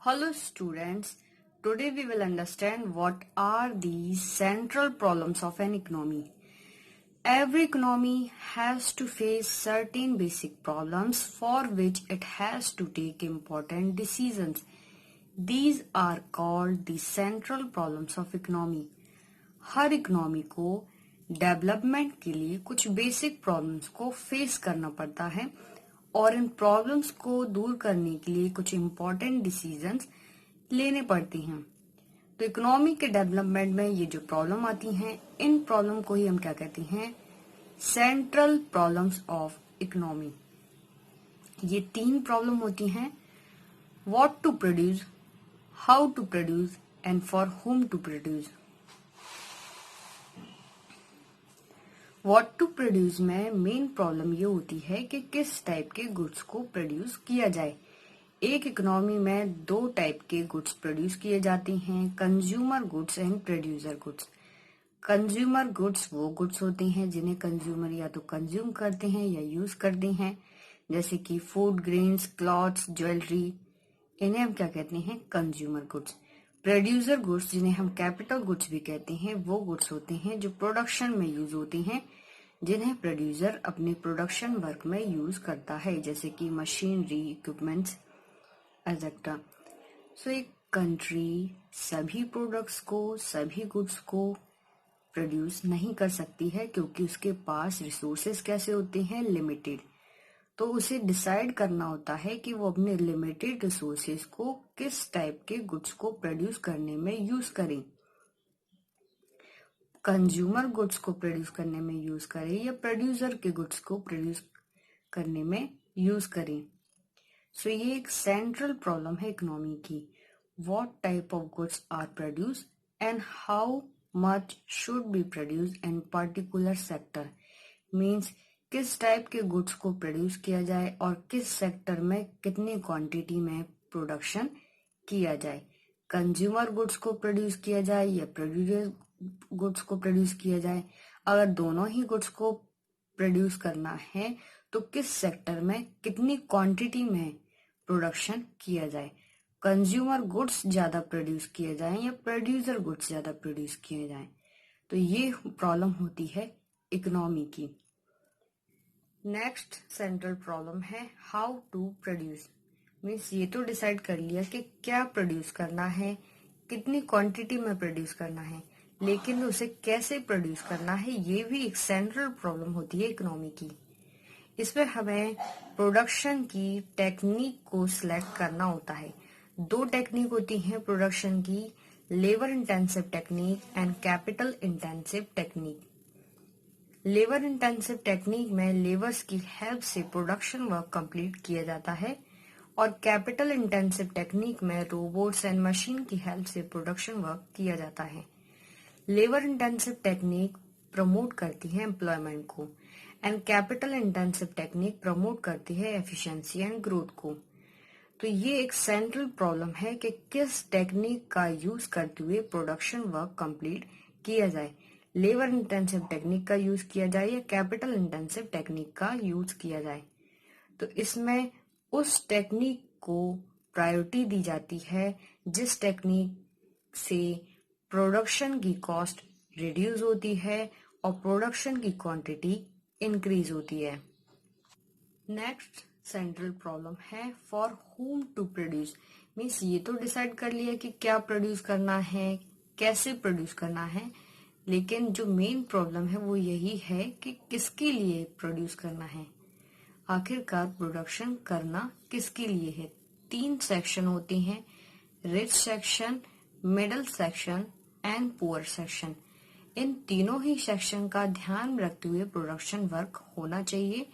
Hello students, today we will understand what are the central problems of an economy. Every economy has to face certain basic problems for which it has to take important decisions. These are called the central problems of economy. Her economy को development के लिए कुछ basic problems को face करना पड़ता है और इन problems को दूर करने के लिए कुछ इम्पोर्टेंट डिसीजंस लेने पड़ते हैं। तो इकोनॉमी के डेवलपमेंट में ये जो प्रॉब्लम आती हैं, इन प्रॉब्लम को ही हम क्या कहते हैं? Central problems of economy. ये 3 प्रॉब्लम होती हैं: what to produce, how to produce and for whom to produce. What to produce में मेन प्रॉब्लम ये होती है कि किस टाइप के गुड्स को प्रोड्यूस किया जाए। एक इकोनॉमी में 2 टाइप के गुड्स प्रोड्यूस किए जाते हैं, consumer goods and producer goods. Consumer goods वो गुड्स होते हैं जिन्हें कंज्यूमर या तो कंज्यूम करते हैं या यूज करते हैं, जैसे कि फूड ग्रेन्स, क्लॉथ्स, ज्वेलरी। इन्हें हम क्या कहते हैं? Consumer goods. प्रोड्यूसर गुड्स, जिन्हें हम कैपिटल गुड्स भी कहते हैं, वो गुड्स होते हैं जो प्रोडक्शन में यूज होते हैं, जिन्हें प्रोड्यूसर अपने प्रोडक्शन वर्क में यूज करता है, जैसे कि मशीनरी, इक्विपमेंट्स एटसेट्रा। सो एक कंट्री सभी प्रोडक्ट्स को, सभी गुड्स को प्रोड्यूस नहीं कर सकती है क्योंकि उसके पास रिसोर्सेज कैसे होते हैं? लिमिटेड। तो उसे डिसाइड करना होता है कि वो अपने लिमिटेड रिसोर्सेज को किस टाइप के गुड्स को प्रोड्यूस करने में यूज करें। कंज्यूमर गुड्स को प्रोड्यूस करने में यूज करें या प्रोड्यूसर के गुड्स को प्रोड्यूस करने में यूज करें। सो ये एक सेंट्रल प्रॉब्लम है इकोनॉमी की। What type of goods are produce and how much should be produce in particular sector. Means किस टाइप के गुड्स को प्रोड्यूस किया जाए और किस सेक्टर में कितनी क्वांटिटी में प्रोडक्शन किया जाए। कंज्यूमर गुड्स को प्रोड्यूस किया जाए या प्रोड्यूसर गुड्स को प्रोड्यूस किया जाए। अगर दोनों ही गुड्स को प्रोड्यूस करना है तो किस सेक्टर में कितनी क्वांटिटी में प्रोडक्शन किया जाए। कंज्यूमर गुड्स ज्यादा प्रोड्यूस किए जाएं या प्रोड्यूसर गुड्स ज्यादा प्रोड्यूस किए जाएं। तो ये प्रॉब्लम होती है इकोनॉमी की। नेक्स्ट सेंट्रल प्रॉब्लम है हाउ टू प्रोड्यूस। मीन्स ये तो डिसाइड कर लिया कि क्या प्रोड्यूस करना है, कितनी क्वांटिटी में प्रोड्यूस करना है, लेकिन उसे कैसे प्रोड्यूस करना है, ये भी एक सेंट्रल प्रॉब्लम होती है इकोनॉमी की। इसमें हमें प्रोडक्शन की टेक्निक को सिलेक्ट करना होता है। 2 टेक्निक होती हैं प्रोडक्शन की, labour intensive technique and capital intensive technique. Labour intensive technique में लेबर्स की हेल्प से प्रोडक्शन वर्क कंप्लीट किया जाता है और कैपिटल इंटेंसिव टेक्निक में रोबोट्स एंड मशीन की हेल्प से प्रोडक्शन वर्क किया जाता है। लेबर इंटेंसिव टेक्निक प्रमोट करती है एम्प्लॉयमेंट को and capital intensive technique promote करती है एफिशिएंसी एंड ग्रोथ को। तो ये एक सेंट्रल प्रॉब्लम है कि किस टेक्निक का यूज करते हुए प्रोडक्शन वर्क कंप्लीट किया जाए। लेबर इंटेंसिव टेक्निक का यूज किया जाए या कैपिटल इंटेंसिव टेक्निक का यूज किया जाए। तो इसमें उस टेक्निक को प्रायोरिटी दी जाती है जिस टेक्निक से प्रोडक्शन की कॉस्ट रिड्यूस होती है और प्रोडक्शन की क्वांटिटी इंक्रीज होती है। नेक्स्ट सेंट्रल प्रॉब्लम है for whom to produce. Means ये तो डिसाइड कर लिया कि क्या प्रोड्यूस करना है, कैसे प्रोड्यूस करना है, लेकिन जो मेन प्रॉब्लम है वो यही है कि किसके लिए प्रोड्यूस करना है। आखिरकार प्रोडक्शन करना किसके लिए है। 3 सेक्शन होते हैं, rich section, middle section and poor section. इन तीनों ही सेक्शन का ध्यान रखते हुए प्रोडक्शन वर्क होना चाहिए।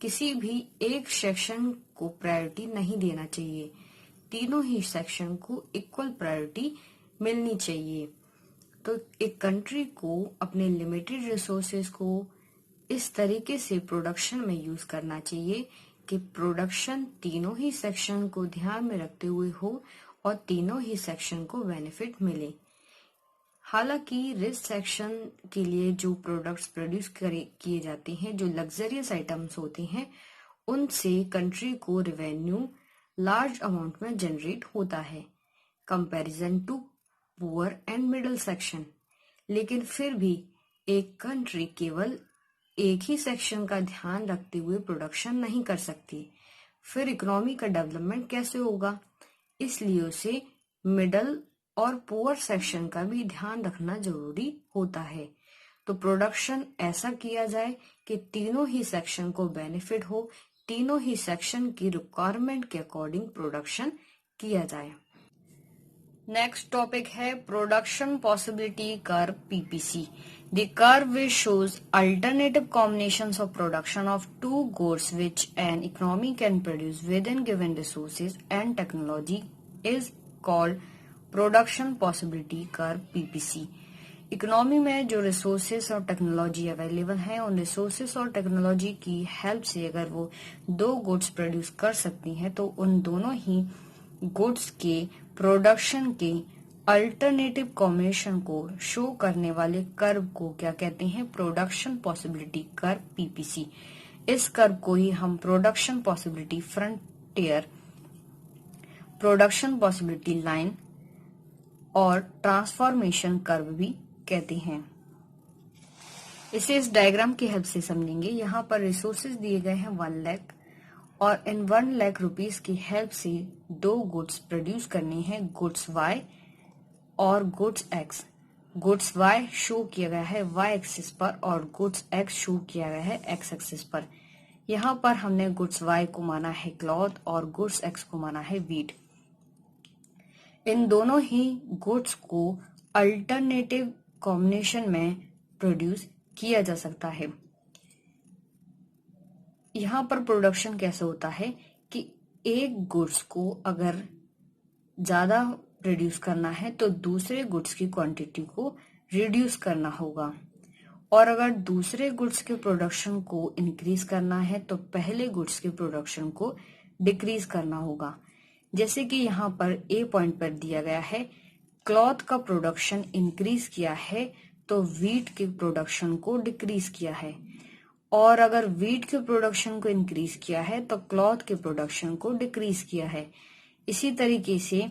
किसी भी एक सेक्शन को प्रायोरिटी नहीं देना चाहिए, तीनों ही सेक्शन को इक्वल प्रायोरिटी मिलनी चाहिए। तो एक कंट्री को अपने लिमिटेड रिसोर्सेज को इस तरीके से प्रोडक्शन में यूज करना चाहिए कि प्रोडक्शन तीनों ही सेक्शन को ध्यान में रखते हुए हो और तीनों ही सेक्शन को बेनिफिट मिले। हालांकि रिच सेक्शन के लिए जो प्रोडक्ट्स प्रोड्यूस किए जाते हैं, जो लग्जरियस आइटम्स होते हैं, उनसे कंट्री को रेवेन्यू लार्ज अमाउंट में जनरेट होता है comparison to poor and middle section. लेकिन फिर भी एक कंट्री केवल एक ही सेक्शन का ध्यान रखते हुए प्रोडक्शन नहीं कर सकती, फिर इकोनॉमी का डेवलपमेंट कैसे होगा? इसलिए उसे मिडल और पुअर सेक्शन का भी ध्यान रखना जरूरी होता है। तो प्रोडक्शन ऐसा किया जाए कि तीनों ही सेक्शन को बेनिफिट हो, तीनों ही सेक्शन की रिक्वायरमेंट के अकॉर्डिंग प्रोडक्शन किया जाए। नेक्स्ट टॉपिक है production possibility curve PPC. The curve which shows alternative combinations of production of two goods which an economy can produce within given resources and technology is called production possibility curve PPC। Economy में जो resources और technology available है, उन resources और technology की help से अगर वो दो गुड्स प्रोड्यूस कर सकती हैं तो उन दोनों ही गुड्स के प्रोडक्शन के अल्टरनेटिव कॉम्बिनेशन को शो करने वाले कर्व को क्या कहते हैं? Production possibility curve PPC. इस कर्व को ही हम production possibility frontier, production possibility line और ट्रांसफॉर्मेशन कर्व भी कहते हैं। इसे इस डायग्राम की हेल्प से समझेंगे। यहाँ पर रिसोर्सेज दिए गए हैं 1 लाख और इन 1 लाख रुपीस की हेल्प से दो गुड्स प्रोड्यूस करनी है, गुड्स वाई और goods X. Goods Y show किया गया है वाई एक्सिस पर और गुड्स एक्स शो किया गया है एक्स एक्सिस पर। यहाँ पर हमने गुड्स वाई को माना है क्लॉथ और गुड्स एक्स को माना है वीट। इन दोनों ही गुड्स को अल्टरनेटिव कॉम्बिनेशन में प्रोड्यूस किया जा सकता है। यहाँ पर प्रोडक्शन कैसे होता है कि एक गुड्स को अगर ज्यादा प्रोड्यूस करना है तो दूसरे गुड्स की क्वांटिटी को रिड्यूस करना होगा, और अगर दूसरे गुड्स के प्रोडक्शन को इंक्रीज करना है तो पहले गुड्स के प्रोडक्शन को डिक्रीज करना होगा। जैसे कि यहाँ पर ए पॉइंट पर दिया गया है, क्लॉथ का प्रोडक्शन इंक्रीज किया है तो वीट के प्रोडक्शन को डिक्रीज किया है, और अगर वीट के प्रोडक्शन को इंक्रीज किया है तो क्लॉथ के प्रोडक्शन को डिक्रीज किया है। इसी तरीके से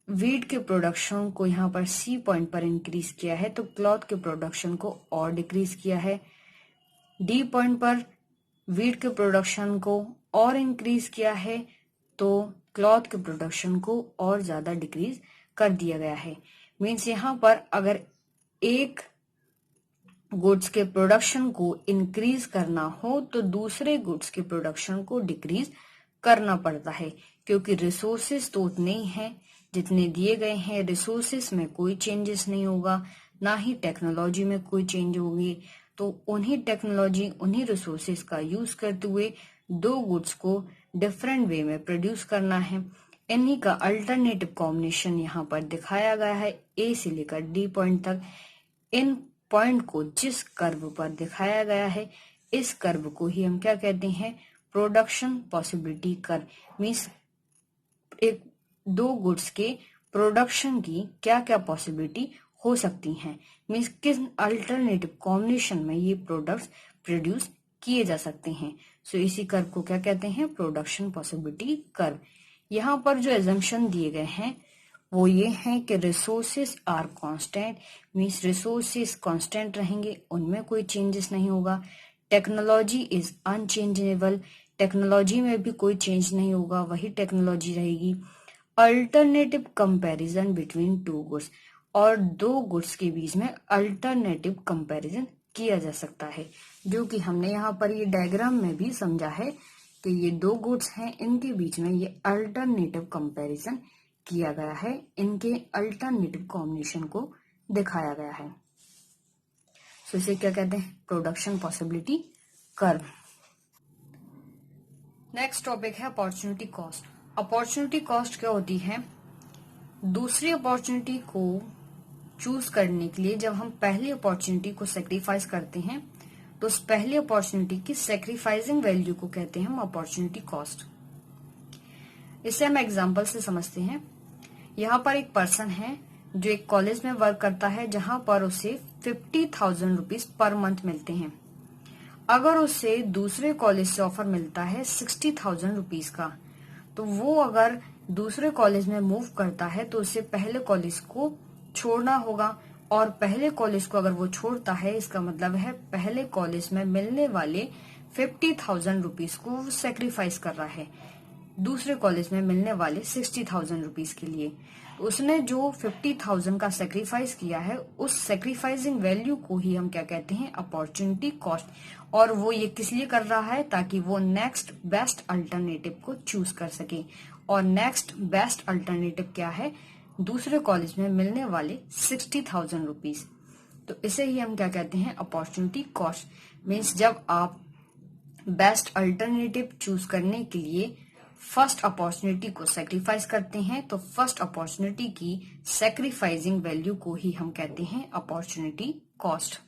वीट के प्रोडक्शन को यहाँ पर सी पॉइंट पर इंक्रीज किया है तो क्लॉथ के प्रोडक्शन को और डिक्रीज किया है। डी पॉइंट पर वीट के प्रोडक्शन को और इंक्रीज किया है तो क्लॉथ के प्रोडक्शन को और ज्यादा डिक्रीज कर दिया गया है। मीन्स यहाँ पर अगर एक गुड्स के प्रोडक्शन को इंक्रीज करना हो तो दूसरे गुड्स के प्रोडक्शन को डिक्रीज करना पड़ता है, क्योंकि रिसोर्सेस तो उतने ही हैं जितने दिए गए हैं। रिसोर्सेस में कोई चेंजेस नहीं होगा, ना ही टेक्नोलॉजी में कोई चेंज होगी। तो उन्हीं टेक्नोलॉजी, उन्हीं रिसोर्सेस का यूज करते हुए दो गुड्स को डिफरेंट वे में प्रोड्यूस करना है। इन्हीं का अल्टरनेटिव कॉम्बिनेशन यहाँ पर दिखाया गया है ए से लेकर डी पॉइंट तक। इन पॉइंट को जिस कर्व पर दिखाया गया है, इस कर्व को ही हम क्या कहते हैं? Production possibility curve. मीन्स एक दो गुड्स के प्रोडक्शन की क्या क्या पॉसिबिलिटी हो सकती हैं, मीन्स किस अल्टरनेटिव कॉम्बिनेशन में ये प्रोडक्ट्स प्रोड्यूस किए जा सकते हैं। सो इसी कर्व को क्या कहते हैं? Production possibility curve. यहाँ पर जो एजम्पशन दिए गए हैं वो ये हैं कि resources are constant, means resources constant रहेंगे, उनमें कोई चेंजेस नहीं होगा। टेक्नोलॉजी इज अनचेंजेबल, टेक्नोलॉजी में भी कोई चेंज नहीं होगा, वही टेक्नोलॉजी रहेगी। Alternative comparison between two goods, और दो गुड्स के बीच में अल्टरनेटिव कंपैरिजन किया जा सकता है, जो कि हमने यहाँ पर ये डायग्राम में भी समझा है कि ये दो गुड्स हैं, इनके बीच में ये अल्टरनेटिव कंपैरिजन किया गया है, इनके अल्टरनेटिव कॉम्बिनेशन को दिखाया गया है। सो इसे क्या कहते हैं? Production possibility curve. Next topic है अपॉर्चुनिटी कॉस्ट। अपॉर्चुनिटी कॉस्ट क्या होती है? दूसरी अपॉर्चुनिटी को चूज करने के लिए जब हम पहली अपॉर्चुनिटी को सेक्रीफाइस करते हैं तो उस पहली अपॉर्चुनिटी की सेक्रीफाइसिंग वैल्यू को कहते हैं हम अपॉर्चुनिटी कॉस्ट। इसे हम एग्जांपल से समझते हैं। यहाँ पर एक पर्सन है जो एक कॉलेज में वर्क करता है जहां पर उसे 50,000 रुपीज पर मंथ मिलते हैं। अगर उसे दूसरे कॉलेज से ऑफर मिलता है 60,000 रुपीज का, तो वो अगर दूसरे कॉलेज में मूव करता है तो उसे पहले कॉलेज को छोड़ना होगा, और पहले कॉलेज को अगर वो छोड़ता है इसका मतलब है पहले कॉलेज में मिलने वाले 50,000 रुपीज को वो सेक्रीफाइस कर रहा है दूसरे कॉलेज में मिलने वाले 60,000 रुपीज के लिए। तो उसने जो 50,000 का सेक्रीफाइस किया है उस सेक्रीफाइसिंग वैल्यू को ही हम क्या कहते हैं, अपॉर्चुनिटी कॉस्ट। और वो ये किस लिए कर रहा है, ताकि वो नेक्स्ट बेस्ट अल्टरनेटिव को चूज कर सके। और नेक्स्ट बेस्ट अल्टरनेटिव क्या है, दूसरे कॉलेज में मिलने वाले 60,000 रुपीज। तो इसे ही हम क्या कहते हैं, अपॉर्चुनिटी कॉस्ट। मीन्स जब आप बेस्ट अल्टरनेटिव चूज करने के लिए फर्स्ट अपॉर्चुनिटी को सेक्रीफाइस करते हैं तो फर्स्ट अपॉर्चुनिटी की सेक्रीफाइसिंग वैल्यू को ही हम कहते हैं अपॉर्चुनिटी कॉस्ट।